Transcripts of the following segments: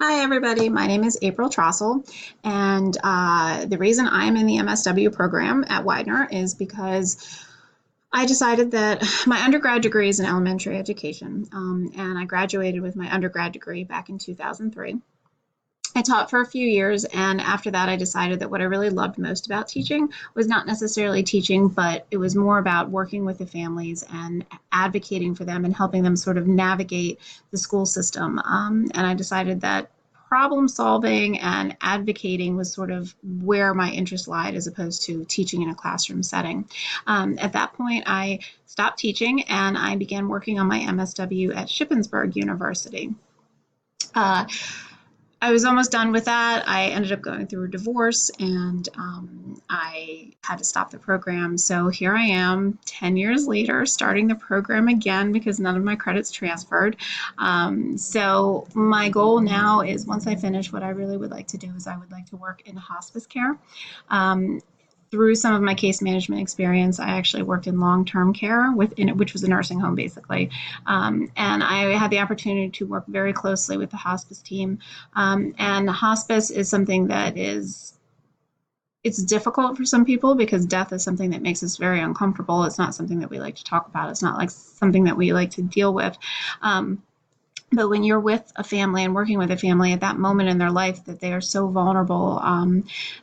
Hi, everybody. My name is April Trossel, and the reason I'm in the MSW program at Widener is because I decided that my undergrad degree is in elementary education, and I graduated with my undergrad degree back in 2003. I taught for a few years, and after that, I decided that what I really loved most about teaching was not necessarily teaching, but it was more about working with the families and advocating for them and helping them sort of navigate the school system. And I decided that problem solving and advocating was sort of where my interest lied as opposed to teaching in a classroom setting. At that point, I stopped teaching and I began working on my MSW at Shippensburg University. Uh, I was almost done with that. I ended up going through a divorce and I had to stop the program. So here I am 10 years later, starting the program again because none of my credits transferred. So my goal now is once I finish, what I really would like to do is I would like to work in hospice care. Um, Through some of my case management experience, I actually worked in long-term care which was a nursing home basically, and I had the opportunity to work very closely with the hospice team. And hospice is something that it's difficult for some people because death is something that makes us very uncomfortable. It's not something that we like to talk about. It's not like something that we like to deal with. Um, but when you're with a family and working with a family at that moment in their life that they are so vulnerable,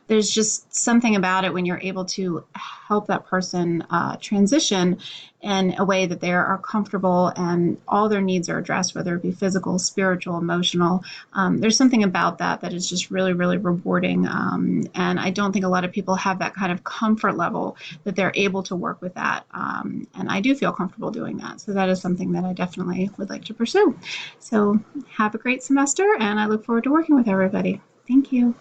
there's just something about it when you're able to help that person transition in a way that they are comfortable and all their needs are addressed, whether it be physical, spiritual, emotional. There's something about that that is just really, really rewarding. And I don't think a lot of people have that kind of comfort level that they're able to work with that. And I do feel comfortable doing that. So that is something that I definitely would like to pursue. So have a great semester, and I look forward to working with everybody. Thank you.